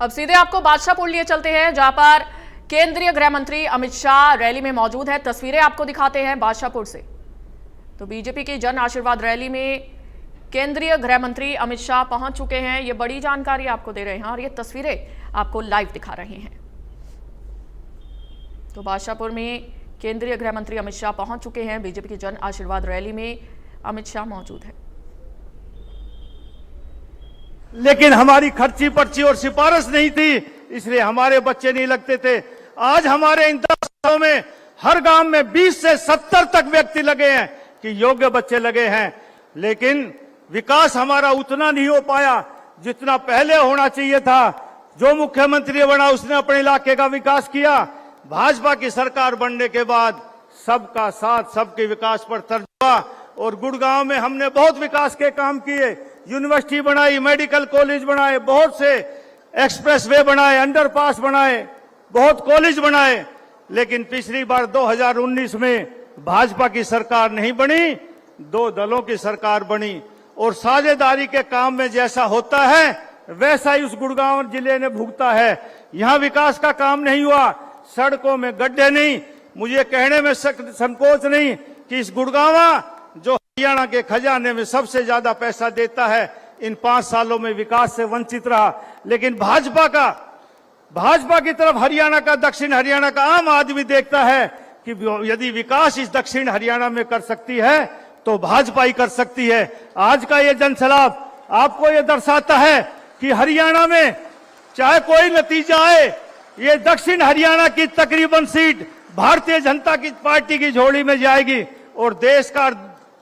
अब सीधे आपको बादशाहपुर लिए चलते हैं, जहां पर केंद्रीय गृह मंत्री अमित शाह रैली में मौजूद है। तस्वीरें आपको दिखाते हैं बादशाहपुर से। तो बीजेपी की जन आशीर्वाद रैली में केंद्रीय गृह मंत्री अमित शाह पहुंच चुके हैं। ये बड़ी जानकारी आपको दे रहे हैं और ये तस्वीरें आपको लाइव दिखा रहे हैं। तो बादशाहपुर में केंद्रीय गृह मंत्री अमित शाह पहुंच चुके हैं। बीजेपी की जन आशीर्वाद रैली में अमित शाह मौजूद है। लेकिन हमारी खर्ची पर्ची और सिफारिश नहीं थी, इसलिए हमारे बच्चे नहीं लगते थे। आज हमारे इन 10 सालों में हर गांव में 20 से 70 तक व्यक्ति लगे हैं कि योग्य बच्चे लगे हैं। लेकिन विकास हमारा उतना नहीं हो पाया जितना पहले होना चाहिए था। जो मुख्यमंत्री बना उसने अपने इलाके का विकास किया। भाजपा की सरकार बनने के बाद सबका साथ सबके विकास पर तर्ज हुआ और गुड़गांव में हमने बहुत विकास के काम किए। यूनिवर्सिटी बनाई, मेडिकल कॉलेज बनाए, बहुत से एक्सप्रेसवे बनाए, अंडरपास बनाए, बहुत कॉलेज बनाए। लेकिन पिछली बार 2019 में भाजपा की सरकार नहीं बनी, 2 दलों की सरकार बनी और साझेदारी के काम में जैसा होता है वैसा ही उस गुड़गांव जिले ने भुगता है। यहां विकास का काम नहीं हुआ, सड़कों में गड्ढे नहीं। मुझे कहने में संकोच नहीं कि इस गुड़गांव जो हरियाणा के खजाने में सबसे ज्यादा पैसा देता है, इन 5 सालों में विकास से वंचित रहा। लेकिन भाजपा की तरफ हरियाणा का, दक्षिण हरियाणा का आम आदमी देखता है कि यदि विकास इस दक्षिण हरियाणा में कर सकती है तो भाजपा ही कर सकती है। आज का ये जनसलाब आपको ये दर्शाता है कि हरियाणा में चाहे कोई नतीजा आए, ये दक्षिण हरियाणा की तकरीबन सीट भारतीय जनता की पार्टी की झोली में जाएगी और देश का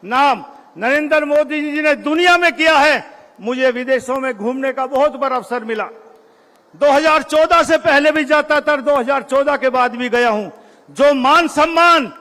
नाम नरेंद्र मोदी जी ने दुनिया में किया है। मुझे विदेशों में घूमने का बहुत बड़ा अवसर मिला। 2014 से पहले भी जाता था, 2014 के बाद भी गया हूं। जो मान सम्मान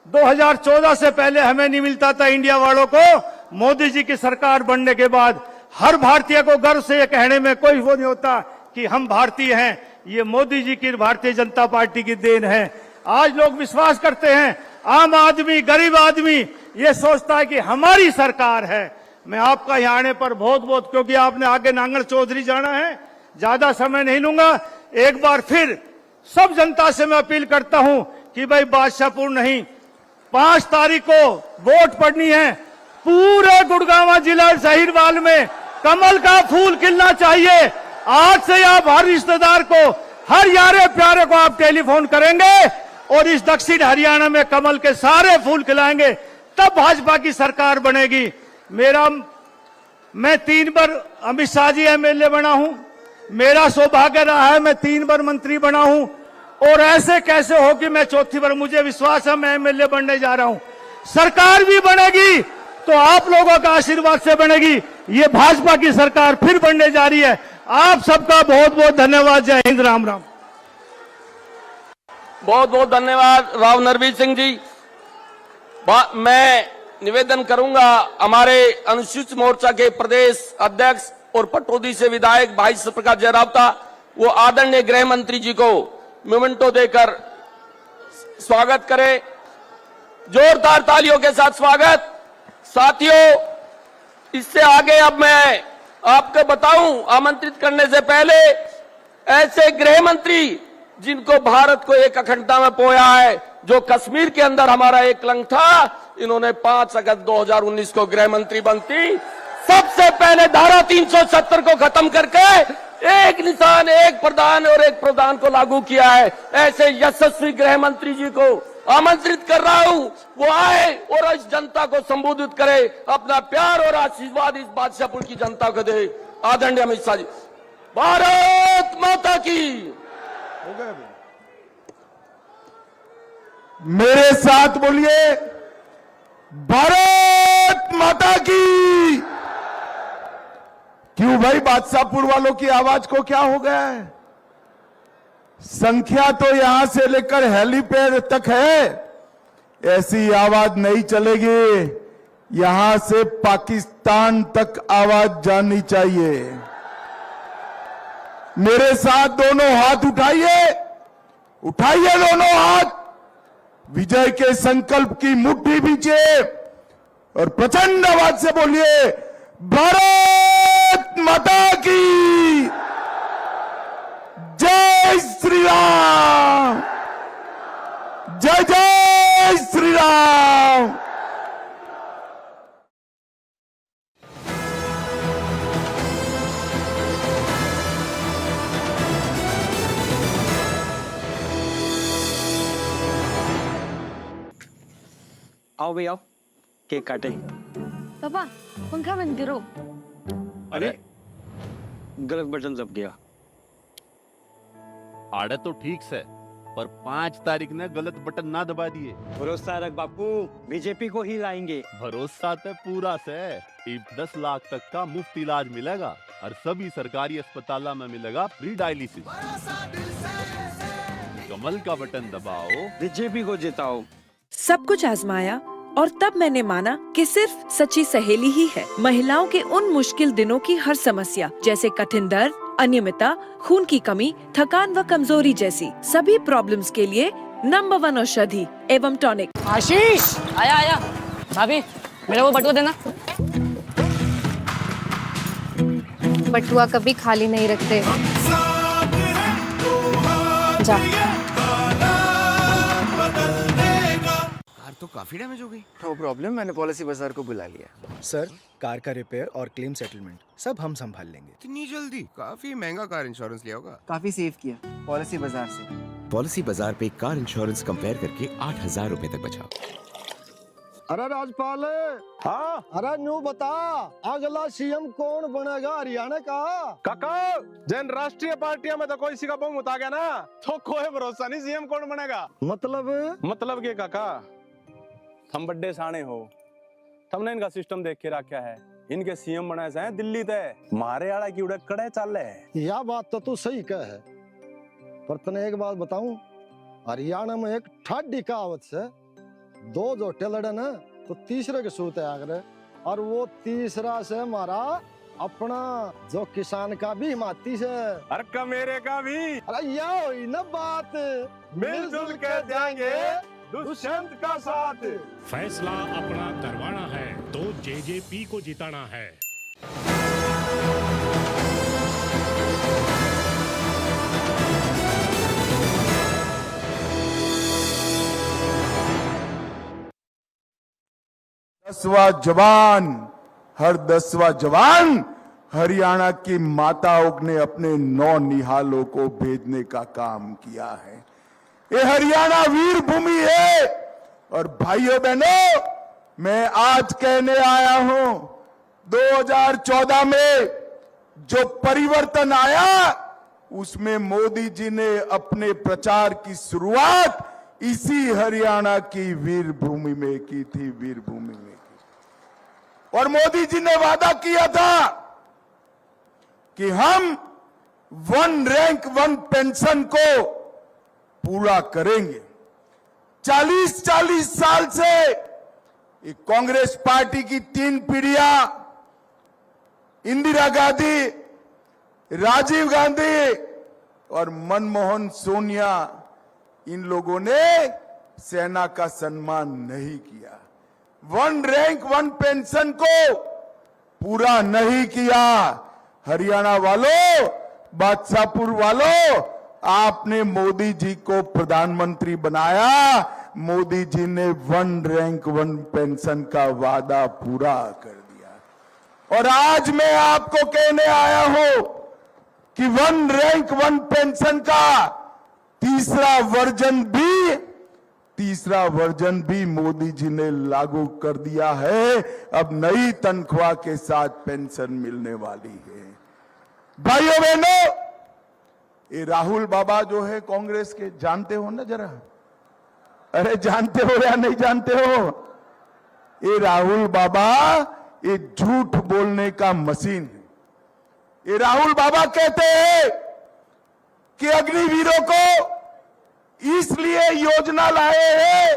2014 से पहले हमें नहीं मिलता था इंडिया वालों को, मोदी जी की सरकार बनने के बाद हर भारतीय को गर्व से ये कहने में कोई वो नहीं होता कि हम भारतीय हैं। ये मोदी जी की, भारतीय जनता पार्टी की देन है। आज लोग विश्वास करते हैं, आम आदमी, गरीब आदमी ये सोचता है कि हमारी सरकार है। मैं आपका यहाँ आने पर बहुत क्योंकि आपने आगे नांगल चौधरी जाना है, ज्यादा समय नहीं लूंगा। एक बार फिर सब जनता से मैं अपील करता हूं कि भाई बादशाहपुर नहीं, 5 तारीख को वोट पड़नी है। पूरे गुड़गांव जिला शहीदवाल में कमल का फूल खिलना चाहिए। आज से आप हर रिश्तेदार को, हर यारे प्यारे को आप टेलीफोन करेंगे और इस दक्षिण हरियाणा में कमल के सारे फूल खिलाएंगे, तब भाजपा की सरकार बनेगी। मैं 3 बार अमित शाह जी एमएलए बना हूं, मेरा सौभाग्य रहा है मैं 3 बार मंत्री बना हूं और ऐसे कैसे हो कि मैं 4थी बार, मुझे विश्वास है मैं एमएलए बनने जा रहा हूं। सरकार भी बनेगी तो आप लोगों का आशीर्वाद से बनेगी। ये भाजपा की सरकार फिर बनने जा रही है। आप सबका बहुत धन्यवाद। जय हिंद, राम राम। बहुत धन्यवाद राव नरवीर सिंह जी। मैं निवेदन करूंगा हमारे अनुसूचित मोर्चा के प्रदेश अध्यक्ष और पटौदी से विधायक भाई सत्यप्रकाश जयरावता, वो आदरणीय गृह मंत्री जी को मोमेंटो देकर स्वागत करें। जोरदार तालियों के साथ स्वागत। साथियों, इससे आगे अब मैं आपको बताऊं, आमंत्रित करने से पहले ऐसे गृह मंत्री जिनको भारत को एक अखंडता में पोया है, जो कश्मीर के अंदर हमारा एक कलंक था, इन्होंने 5 अगस्त 2019 को गृह मंत्री बनती सबसे पहले धारा 370 को खत्म करके एक निशान, एक प्रधान और एक प्रधान को लागू किया है। ऐसे यशस्वी गृह मंत्री जी को आमंत्रित कर रहा हूं, वो आए और इस जनता को संबोधित करे, अपना प्यार और आशीर्वाद इस बादशाहपुर की जनता को दे। आदरणीय अमित शाह जी। भारत माता की। मेरे साथ बोलिए, भारत माता की। क्यों भाई, बादशाहपुर वालों की आवाज को क्या हो गया है? संख्या तो यहां से लेकर हेलीपैड तक है, ऐसी आवाज नहीं चलेगी। यहां से पाकिस्तान तक आवाज जानी चाहिए। मेरे साथ दोनों हाथ उठाइए, उठाइए दोनों हाथ। विजय के संकल्प की मुट्ठी बीचे और प्रचंड आवाज से बोलिए, भारत माता की। जय श्री राम, जय जय श्री राम। आओ भाई आओ, केक काटे। पापा पंखा बंद करो। अरे गलत बटन दब गया। आड़े तो ठीक से, पर 5 तारीख ने गलत बटन ना दबा दिए। भरोसा रख बापू, बीजेपी को ही लाएंगे। भरोसा तो पूरा से। 10 लाख तक का मुफ्त इलाज मिलेगा और सभी सरकारी अस्पतालों में मिलेगा फ्री डायलिसिस। कमल का बटन दबाओ, बीजेपी को जिताओ। सब कुछ आजमाया और तब मैंने माना कि सिर्फ सच्ची सहेली ही है महिलाओं के उन मुश्किल दिनों की हर समस्या, जैसे कठिन दर्द, अनियमितता, खून की कमी, थकान व कमजोरी जैसी सभी प्रॉब्लम्स के लिए नंबर 1 औषधि एवं टॉनिक। आशीष आया आया। भाभी मेरा वो बटुआ देना। बटुआ कभी खाली नहीं रखते। जा। कार तो काफी डैमेज हो गई। नो प्रॉब्लम, मैंने पॉलिसी बाजार को बुला लिया। सर, कार का रिपेयर और क्लेम सेटलमेंट सब हम संभाल लेंगे। इतनी जल्दी? काफी महंगा कार इंश्योरेंस लिया होगा। काफी सेव किया पॉलिसी बाजार से। पॉलिसी बाजार पे कार इंश्योरेंस कंपेयर करके 8,000 रुपए तक बचाओ। अरे राजपाल, हाँ अरे न्यू बता, अगला सीएम कौन बनेगा हरियाणा का? काका, जैन राष्ट्रीय पार्टियां में तो कोई सी का बहुमत आ गया ना, तो कोई भरोसा नहीं सीएम कौन बनेगा। मतलब के काका, थम बड्डे साणे हो, हमने इनका सिस्टम देख के रखा है। इनके सीएम बनाए से दिल्ली तय मारे आड़ा की उड़े कड़े चल है। यह बात तो तू सही कह है, पर तने एक बात बताऊं, हरियाणा में एक ठाडी कहावत से, 2 जोटे लड़े ना तो तीसरे के सूते आगरे, और वो तीसरा से हमारा अपना जो किसान का भी हिमाती से, अरे का मेरे का भी। अरे यह हुई ना बात, मिलजुल के देंगे दुष्यंत का साथ। फैसला अपना करवाना है तो जेजेपी को जिताना है। दसवां जवान, हर 10वां जवान हरियाणा की माताओं ने अपने 9 निहालों को भेजने का काम किया है। ये हरियाणा वीर भूमि है। और भाइयों बहनों, मैं आज कहने आया हूं, 2014 में जो परिवर्तन आया, उसमें मोदी जी ने अपने प्रचार की शुरुआत इसी हरियाणा की वीर भूमि में की थी, वीर भूमि में की। और मोदी जी ने वादा किया था कि हम 1 रैंक 1 पेंशन को पूरा करेंगे। 40 साल से कांग्रेस पार्टी की 3 पीढ़ियां, इंदिरा गांधी, राजीव गांधी और मनमोहन सोनिया, इन लोगों ने सेना का सम्मान नहीं किया, 1 रैंक 1 पेंशन को पूरा नहीं किया। हरियाणा वालों, बादशाहपुर वालों, आपने मोदी जी को प्रधानमंत्री बनाया, मोदी जी ने 1 रैंक 1 पेंशन का वादा पूरा कर दिया। और आज मैं आपको कहने आया हूं कि 1 रैंक 1 पेंशन का तीसरा वर्जन भी मोदी जी ने लागू कर दिया है। अब नई तनख्वाह के साथ पेंशन मिलने वाली है। भाइयों बहनों, ये राहुल बाबा जो है कांग्रेस के, जानते हो ना जरा? अरे जानते हो या नहीं जानते हो? ये राहुल बाबा ये झूठ बोलने का मशीन है। ये राहुल बाबा कहते हैं कि अग्निवीरों को इसलिए योजना लाए हैं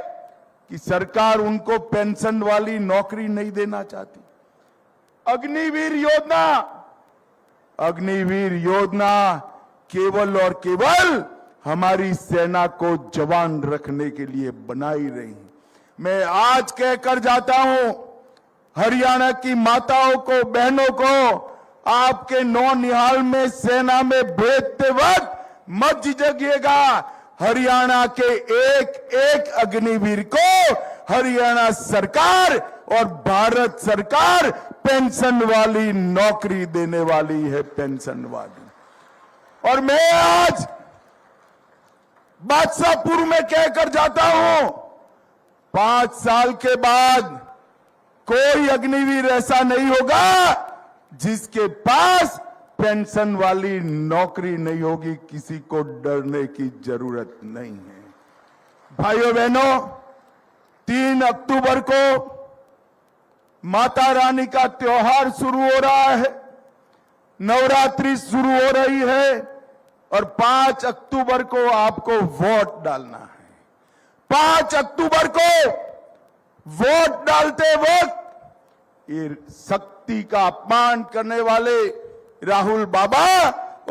कि सरकार उनको पेंशन वाली नौकरी नहीं देना चाहती। अग्निवीर योजना केवल और केवल हमारी सेना को जवान रखने के लिए बनाई रही। मैं आज कहकर जाता हूं, हरियाणा की माताओं को, बहनों को आपके 9 निहाल में सेना में भेजते वक्त मत झिझकिएगा, हरियाणा के एक एक अग्निवीर को हरियाणा सरकार और भारत सरकार पेंशन वाली नौकरी देने वाली है, पेंशन वाली। और मैं आज बादशाहपुर में कहकर जाता हूं, 5 साल के बाद कोई अग्निवीर ऐसा नहीं होगा जिसके पास पेंशन वाली नौकरी नहीं होगी। किसी को डरने की जरूरत नहीं है। भाइयों बहनों, 3 अक्टूबर को माता रानी का त्योहार शुरू हो रहा है, नवरात्रि शुरू हो रही है और 5 अक्टूबर को आपको वोट डालना है। 5 अक्टूबर को वोट डालते वक्त ये शक्ति का अपमान करने वाले राहुल बाबा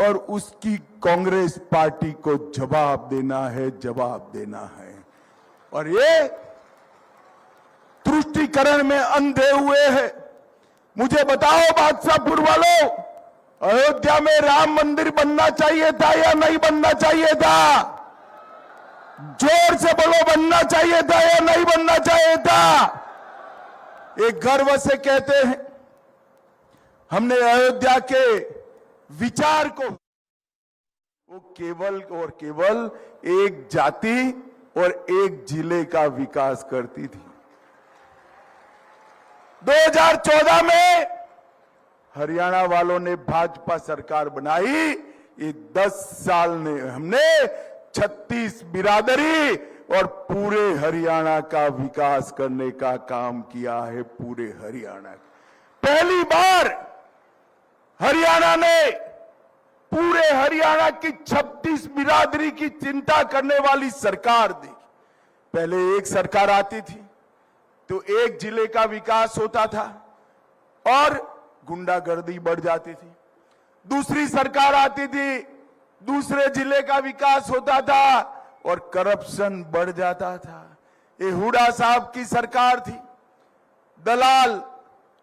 और उसकी कांग्रेस पार्टी को जवाब देना है, जवाब देना है। और ये तुष्टीकरण में अंधे हुए हैं। मुझे बताओ बादशाहपुर वालों, अयोध्या में राम मंदिर बनना चाहिए था या नहीं बनना चाहिए था? जोर से बोलो, बनना चाहिए था या नहीं बनना चाहिए था? एक गर्व से कहते हैं, हमने अयोध्या के विचार को, वो केवल और केवल एक जाति और एक जिले का विकास करती थी। 2014 में हरियाणा वालों ने भाजपा सरकार बनाई। ये 10 साल ने हमने 36 बिरादरी और पूरे हरियाणा का विकास करने का काम किया है, पूरे हरियाणा। पहली बार हरियाणा ने पूरे हरियाणा की 36 बिरादरी की चिंता करने वाली सरकार दी। पहले एक सरकार आती थी तो एक जिले का विकास होता था और गुंडागर्दी बढ़ जाती थी। दूसरी सरकार आती थी, दूसरे जिले का विकास होता था और करप्शन बढ़ जाता था। ये हुड्डा साहब की सरकार थी। दलाल,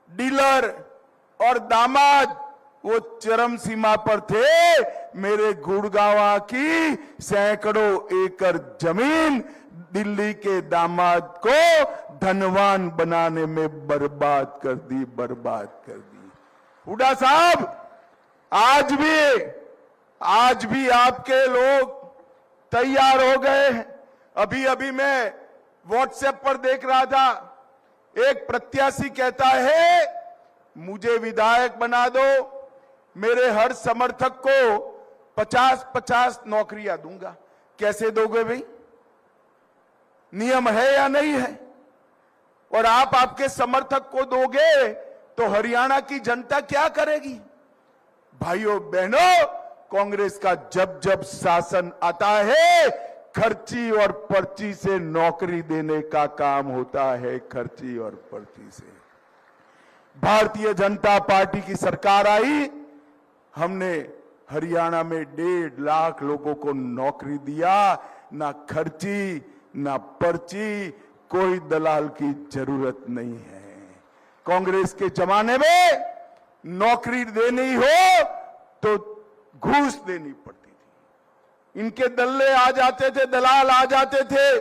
डीलर और दामाद वो चरम सीमा पर थे। मेरे गुड़गांव की सैकड़ों एकड़ जमीन दिल्ली के दामाद को धनवान बनाने में बर्बाद कर दी, बर्बाद कर दी। हुड्डा साहब, आज भी आपके लोग तैयार हो गए हैं। अभी मैं व्हाट्सएप पर देख रहा था, एक प्रत्याशी कहता है मुझे विधायक बना दो, मेरे हर समर्थक को 50-50 नौकरियां दूंगा। कैसे दोगे भाई? नियम है या नहीं है? और आप आपके समर्थक को दोगे तो हरियाणा की जनता क्या करेगी? भाइयों बहनों, कांग्रेस का जब जब शासन आता है, खर्ची और पर्ची से नौकरी देने का काम होता है, खर्ची और पर्ची से। भारतीय जनता पार्टी की सरकार आई, हमने हरियाणा में 1.5 लाख लोगों को नौकरी दिया। ना खर्ची ना पर्ची, कोई दलाल की जरूरत नहीं है। कांग्रेस के जमाने में नौकरी देनी हो तो घूस देनी पड़ती थी। इनके दल्ले आ जाते थे, दलाल आ जाते थे,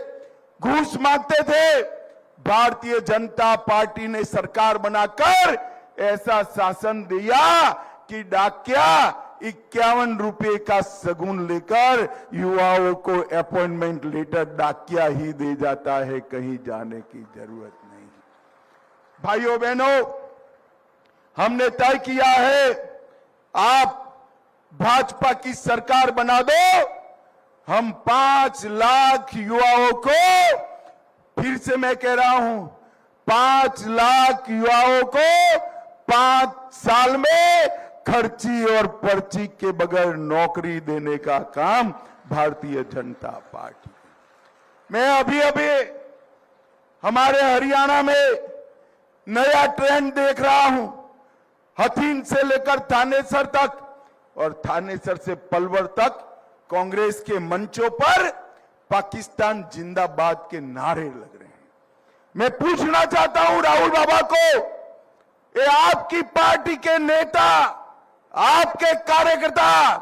घूस मांगते थे। भारतीय जनता पार्टी ने सरकार बनाकर ऐसा शासन दिया कि डाकिया 51 रुपए का सगुन लेकर युवाओं को अपॉइंटमेंट लेटर डाकिया ही दे जाता है, कहीं जाने की जरूरत नहीं। भाइयों बहनों, हमने तय किया है, आप भाजपा की सरकार बना दो, हम 5 लाख युवाओं को, फिर से मैं कह रहा हूं, 5 लाख युवाओं को 5 साल में खर्ची और पर्ची के बगैर नौकरी देने का काम भारतीय जनता पार्टी। मैं अभी हमारे हरियाणा में नया ट्रेंड देख रहा हूं। हथीन से लेकर थानेसर तक और थानेसर से पलवल तक कांग्रेस के मंचों पर पाकिस्तान जिंदाबाद के नारे लग रहे हैं। मैं पूछना चाहता हूं राहुल बाबा को, ये आपकी पार्टी के नेता, आपके कार्यकर्ता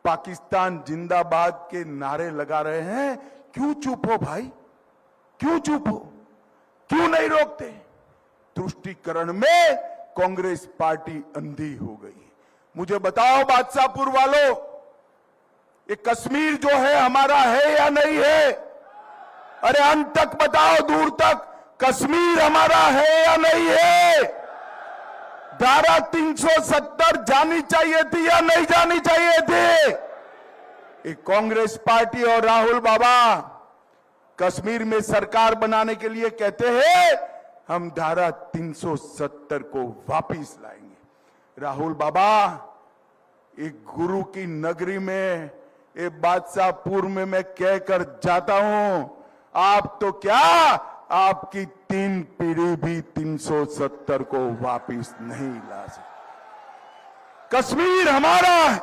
पाकिस्तान जिंदाबाद के नारे लगा रहे हैं, क्यों चुप हो भाई? क्यों चुप हो? क्यों नहीं रोकते? तुष्टीकरण में कांग्रेस पार्टी अंधी हो गई। मुझे बताओ बादशाहपुर वालों, ये कश्मीर जो है हमारा है या नहीं है? अरे अंत तक बताओ, दूर तक, कश्मीर हमारा है या नहीं है? धारा 370 जानी चाहिए थी या नहीं जानी चाहिए थी? ये कांग्रेस पार्टी और राहुल बाबा कश्मीर में सरकार बनाने के लिए कहते हैं हम धारा 370 को वापिस लाएंगे। राहुल बाबा, एक गुरु की नगरी में, एक बादशाहपुर में मैं कहकर जाता हूं, आप तो क्या, आपकी 3 पीढ़ी भी 370 को वापिस नहीं ला सकती। कश्मीर हमारा है।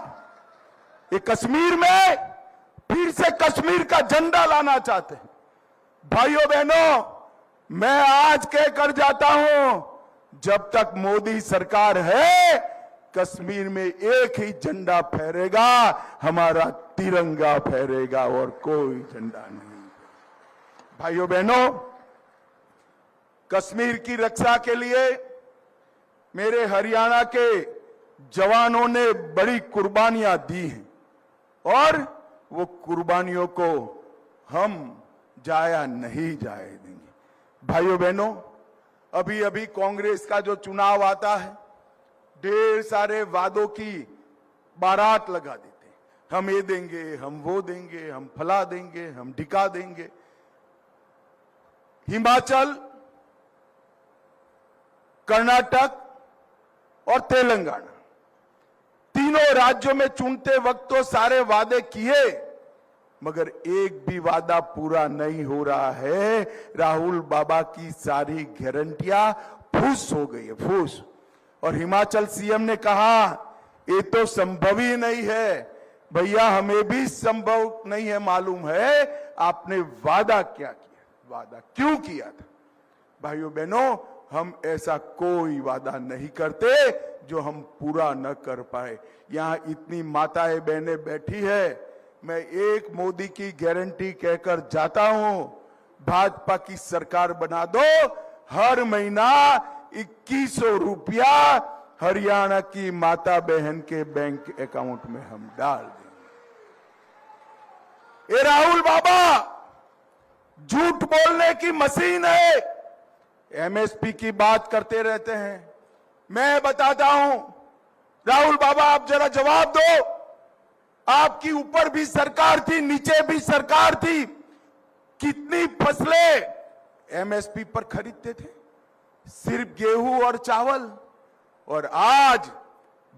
ये कश्मीर में फिर से कश्मीर का झंडा लाना चाहते हैं। भाइयों बहनों, मैं आज कहकर जाता हूं, जब तक मोदी सरकार है कश्मीर में एक ही झंडा फहरेगा, हमारा तिरंगा फहरेगा और कोई झंडा नहीं। भाइयों बहनों, कश्मीर की रक्षा के लिए मेरे हरियाणा के जवानों ने बड़ी कुर्बानियां दी हैं और वो कुर्बानियों को हम जाया नहीं जाए देंगे। भाइयों बहनों, अभी अभी कांग्रेस का जो चुनाव आता है, ढेर सारे वादों की बारात लगा देते हैं। हम ये देंगे, हम वो देंगे, हम फला देंगे, हम ढिका देंगे। हिमाचल, कर्नाटक और तेलंगाना, तीनों राज्यों में चुनते वक्त तो सारे वादे किए, मगर एक भी वादा पूरा नहीं हो रहा है। राहुल बाबा की सारी गारंटियां फूस हो गई है, फूस। और हिमाचल सीएम ने कहा ये तो संभव ही नहीं है। भैया, हमें भी संभव नहीं है मालूम है। आपने वादा क्या किया, वादा क्यों किया था? भाइयों बहनों, हम ऐसा कोई वादा नहीं करते जो हम पूरा न कर पाए। यहां इतनी माताएं बहनें बैठी है, मैं एक मोदी की गारंटी कहकर जाता हूं, भाजपा की सरकार बना दो, हर महीना 2100 रुपया हरियाणा की माता बहन के बैंक अकाउंट में हम डाल देंगे। ये राहुल बाबा झूठ बोलने की मशीन है। एमएसपी की बात करते रहते हैं। मैं बताता हूं, राहुल बाबा आप जरा जवाब दो। आपकी ऊपर भी सरकार थी, नीचे भी सरकार थी, कितनी फसलें एमएसपी पर खरीदते थे? सिर्फ गेहूं और चावल। और आज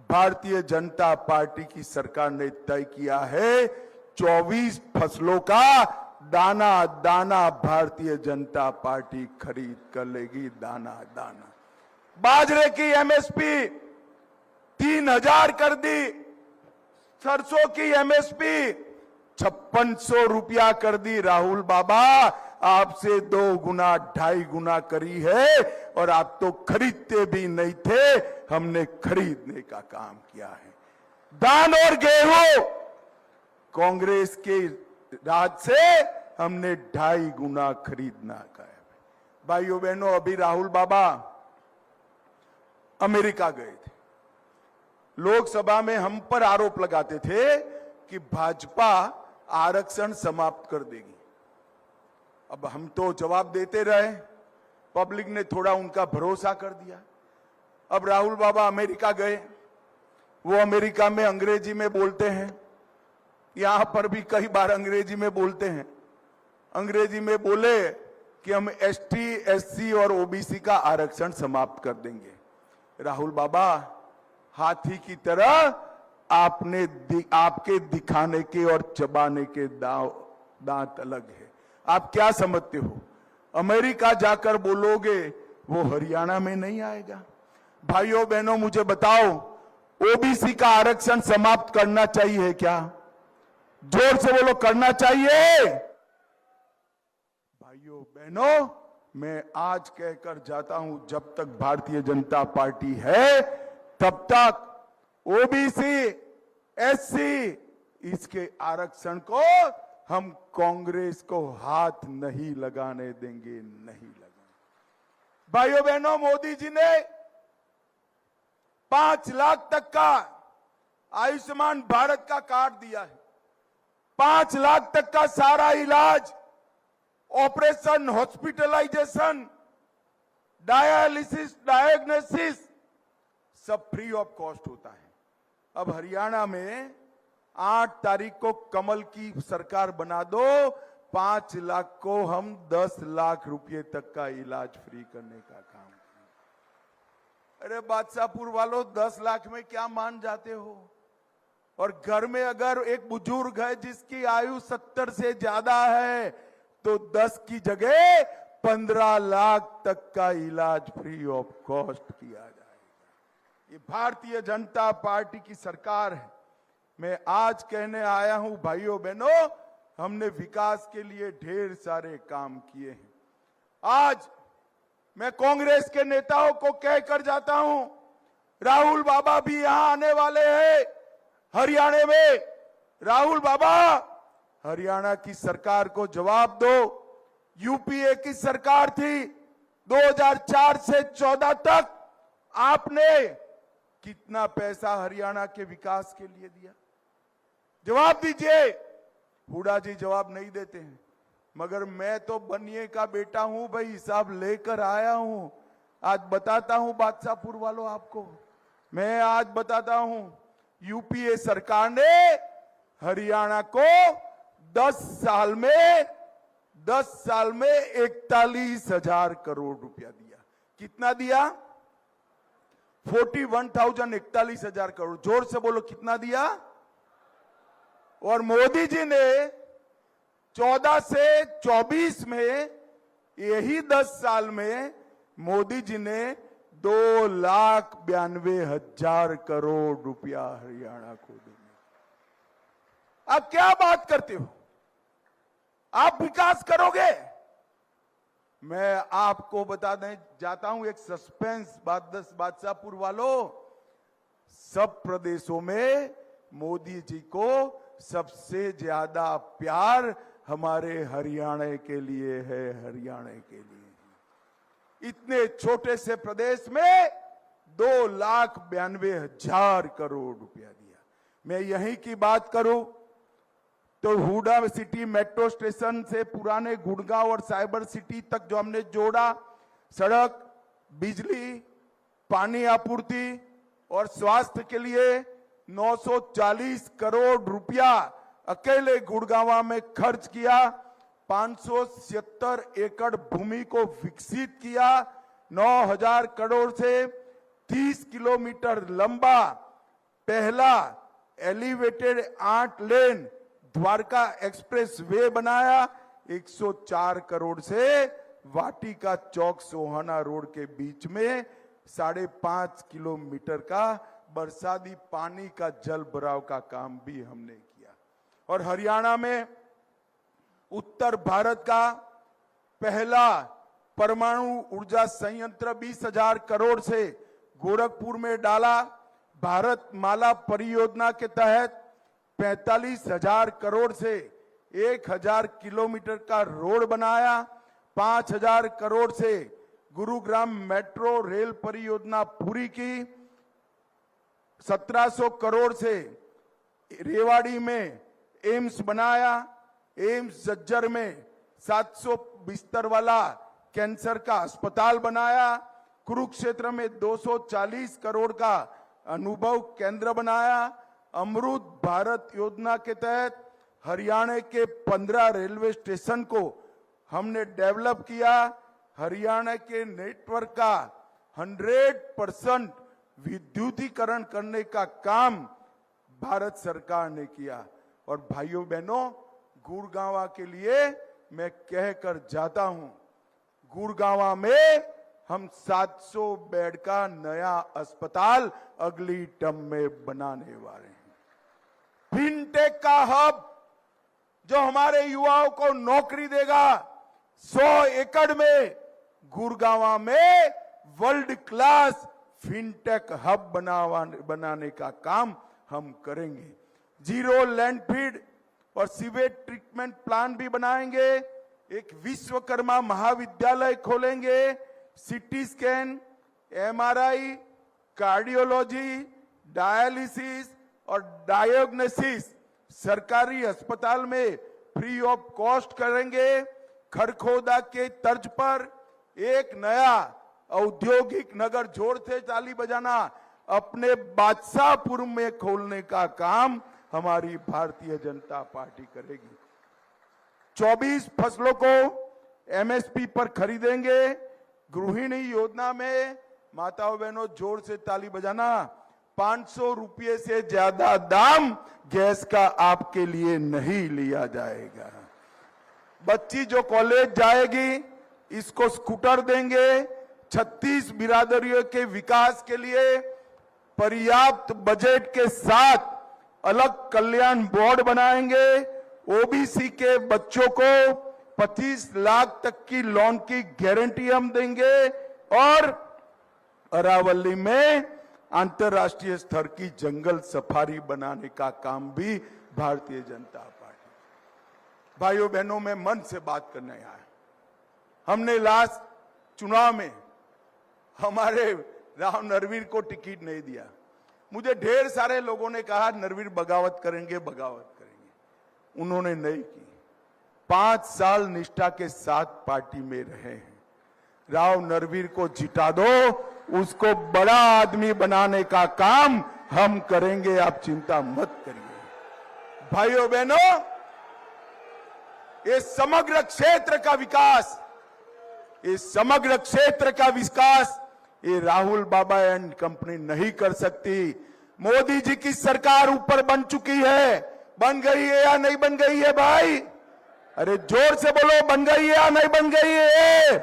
भारतीय जनता पार्टी की सरकार ने तय किया है 24 फसलों का दाना दाना भारतीय जनता पार्टी खरीद कर लेगी, दाना दाना। बाजरे की एमएसपी 3000 कर दी, सरसों की एमएसपी 5600 रुपया कर दी। राहुल बाबा आपसे 2 गुना 2.5 गुना करी है, और आप तो खरीदते भी नहीं थे, हमने खरीदने का काम किया है। धान और गेहूं कांग्रेस के राज से हमने 2.5 गुना खरीदना का है। भाइयों बहनों, अभी राहुल बाबा अमेरिका गए थे। लोकसभा में हम पर आरोप लगाते थे कि भाजपा आरक्षण समाप्त कर देगी। अब हम तो जवाब देते रहे, पब्लिक ने थोड़ा उनका भरोसा कर दिया। अब राहुल बाबा अमेरिका गए, वो अमेरिका में अंग्रेजी में बोलते हैं, यहां पर भी कई बार अंग्रेजी में बोलते हैं। अंग्रेजी में बोले कि हम एसटी, एससी और ओबीसी का आरक्षण समाप्त कर देंगे। राहुल बाबा, हाथी की तरह आपके दिखाने के और चबाने के दांत अलग है। आप क्या समझते हो, अमेरिका जाकर बोलोगे वो हरियाणा में नहीं आएगा? भाइयों बहनों, मुझे बताओ, ओबीसी का आरक्षण समाप्त करना चाहिए क्या? जोर से बोलो, करना चाहिए? भाइयों बहनों, मैं आज कहकर जाता हूं, जब तक भारतीय जनता पार्टी है तब तक ओबीसी, एससी, इसके आरक्षण को हम कांग्रेस को हाथ नहीं लगाने देंगे, नहीं लगाएंगे। भाइयों बहनों, मोदी जी ने 5 लाख तक का आयुष्मान भारत का कार्ड दिया है। 5 लाख तक का सारा इलाज, ऑपरेशन, हॉस्पिटलाइजेशन, डायलिसिस, डायग्नोसिस सब फ्री ऑफ कॉस्ट होता है। अब हरियाणा में 8 तारीख को कमल की सरकार बना दो, 5 लाख को हम 10 लाख रुपए तक का इलाज फ्री करने का काम करें। अरे बादशाहपुर वालों, 10 लाख में क्या मान जाते हो? और घर में अगर एक बुजुर्ग है जिसकी आयु 70 से ज्यादा है तो 10 की जगह 15 लाख तक का इलाज फ्री ऑफ कॉस्ट किया जाएगा। ये भारतीय जनता पार्टी की सरकार है। मैं आज कहने आया हूं भाइयों बहनों, हमने विकास के लिए ढेर सारे काम किए हैं। आज मैं कांग्रेस के नेताओं को कहकर जाता हूं, राहुल बाबा भी यहां आने वाले हैं हरियाणा में। राहुल बाबा, हरियाणा की सरकार को जवाब दो। यूपीए की सरकार थी 2004 से 14 तक, आपने कितना पैसा हरियाणा के विकास के लिए दिया? जवाब दीजिए। हुडा जी जवाब नहीं देते हैं, मगर मैं तो बनिए का बेटा हूं भाई, हिसाब लेकर आया हूं। आज बताता हूं बादशाहपुर वालों आपको, मैं आज बताता हूं, यूपीए सरकार ने हरियाणा को 10 साल में 41,000 करोड़ रुपया दिया। कितना दिया? 41,041 करोड़। जोर से बोलो, कितना दिया? और मोदी जी ने 14 से 24 में, यही 10 साल में मोदी जी ने 2,92,000 करोड़ रुपया हरियाणा को दिया। आप क्या बात करते हो? आप विकास करोगे? मैं आपको बता दें जाता हूं एक सस्पेंस बात, बादशाहपुर वालों, सब प्रदेशों में मोदी जी को सबसे ज्यादा प्यार हमारे हरियाणा के लिए है, हरियाणा के लिए। इतने छोटे से प्रदेश में 2,92,000 करोड़ रुपया दिया। मैं यहीं की बात करूं तो हुडा सिटी मेट्रो स्टेशन से पुराने गुड़गांव और साइबर सिटी तक जो हमने जोड़ा, सड़क, बिजली, पानी आपूर्ति और स्वास्थ्य के लिए 940 करोड़ रुपया अकेले गुड़गांव में खर्च किया। 577 एकड़ भूमि को विकसित किया। 9,000 करोड़ से 30 किलोमीटर लंबा पहला एलिवेटेड 8 लेन द्वारका एक्सप्रेस वे बनाया। 104 करोड़ से वाटिका चौक सोहाना रोड के बीच में 5.5 किलोमीटर का बरसाती पानी का जल भराव का काम भी हमने किया। और हरियाणा में उत्तर भारत का पहला परमाणु ऊर्जा संयंत्र 20,000 करोड़ से गोरखपुर में डाला। भारत माला परियोजना के तहत 45,000 करोड़ से 1,000 किलोमीटर का रोड बनाया। 5,000 करोड़ से गुरुग्राम मेट्रो रेल परियोजना पूरी की। 1,700 करोड़ से रेवाड़ी में एम्स बनाया। एम्स झज्जर में 700 बिस्तर वाला कैंसर का अस्पताल बनाया। कुरुक्षेत्र में 240 करोड़ का अनुभव केंद्र बनाया। अमृत भारत योजना के तहत हरियाणा के 15 रेलवे स्टेशन को हमने डेवलप किया। हरियाणा के नेटवर्क का 100% विद्युतीकरण करने का काम भारत सरकार ने किया। और भाइयों बहनों, गुड़गांव के लिए मैं कहकर जाता हूं, गुड़गांव में हम 700 बेड का नया अस्पताल अगली टर्म में बनाने वाले हैं। फिनटेक का हब जो हमारे युवाओं को नौकरी देगा, 100 एकड़ में गुड़गांव में वर्ल्ड क्लास फिनटेक हब बनाने का काम हम करेंगे। जीरो लैंडफीड और सीवेज ट्रीटमेंट प्लांट भी बनाएंगे, एक विश्वकर्मा महाविद्यालय खोलेंगे, CT scan, MRI, cardiology, dialysis और डायग्नोसिस सरकारी अस्पताल में फ्री ऑफ कॉस्ट करेंगे। खरखोदा के तर्ज पर एक नया औद्योगिक नगर, जोर से ताली बजाना, अपने बादशाहपुर में खोलने का काम हमारी भारतीय जनता पार्टी करेगी। 24 फसलों को एमएसपी पर खरीदेंगे। गृहिणी योजना में माताओं बहनों जोर से ताली बजाना, 500 रुपये से ज्यादा दाम गैस का आपके लिए नहीं लिया जाएगा। बच्ची जो कॉलेज जाएगी इसको स्कूटर देंगे। 36 बिरादरियों के विकास के लिए पर्याप्त बजट के साथ अलग कल्याण बोर्ड बनाएंगे। ओबीसी के बच्चों को 25 लाख तक की लोन की गारंटी हम देंगे और अरावली में अंतर्राष्ट्रीय स्तर की जंगल सफारी बनाने का काम भी भारतीय जनता पार्टी। भाइयों बहनों, मैं मन से बात करने आया। हमने लास्ट चुनाव में हमारे राव नरवीर को टिकट नहीं दिया। मुझे ढेर सारे लोगों ने कहा नरवीर बगावत करेंगे, बगावत करेंगे। उन्होंने नहीं की। 5 साल निष्ठा के साथ पार्टी में रहे हैं। राव नरवीर को जिता दो, उसको बड़ा आदमी बनाने का काम हम करेंगे, आप चिंता मत करिए। भाइयों बहनों, ये समग्र क्षेत्र का विकास, ये राहुल बाबा एंड कंपनी नहीं कर सकती। मोदी जी की सरकार ऊपर बन चुकी है। बन गई है या नहीं बन गई है भाई? अरे जोर से बोलो, बन गई है या नहीं बन गई है?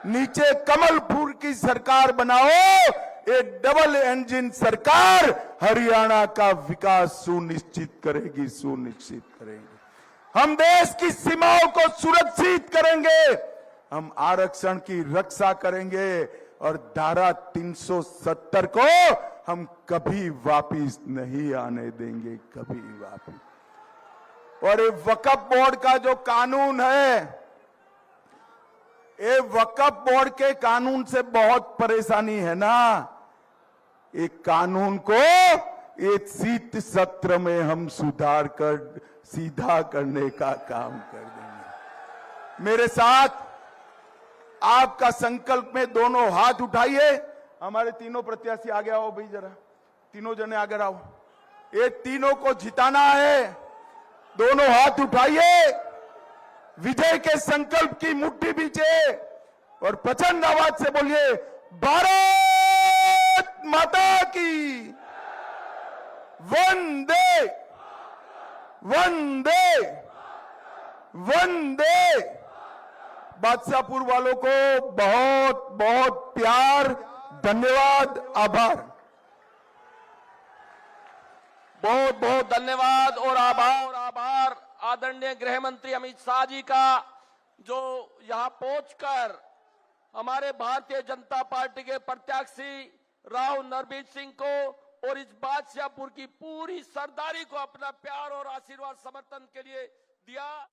नीचे कमल फूल की सरकार बनाओ। ये डबल इंजन सरकार हरियाणा का विकास सुनिश्चित करेगी। हम देश की सीमाओं को सुरक्षित करेंगे, हम आरक्षण की रक्षा करेंगे और धारा 370 को हम कभी वापिस नहीं आने देंगे, कभी वापिस। और ये वक्फ बोर्ड का जो कानून है, ये वक्फ बोर्ड के कानून से बहुत परेशानी है ना। एक कानून को एक शीत सत्र में हम सुधार कर सीधा करने का काम कर देंगे। मेरे साथ आपका संकल्प में दोनों हाथ उठाइए। हमारे तीनों प्रत्याशी आगे आओ भाई, जरा तीनों जने आगे आओ। ये तीनों को जिताना है। दोनों हाथ उठाइए, विजय के संकल्प की मुट्ठी बीचे और प्रचंड आवाज से बोलिए, भारत माता की वंदे वंदे वंदे। बादशाहपुर वालों को बहुत बहुत प्यार, धन्यवाद, आभार। बहुत बहुत धन्यवाद और आभार आदरणीय गृह मंत्री अमित शाह जी का, जो यहां पहुंचकर हमारे भारतीय जनता पार्टी के प्रत्याशी राव नरवीर सिंह को और इस बादशाहपुर की पूरी सरदारी को अपना प्यार और आशीर्वाद समर्थन के लिए दिया।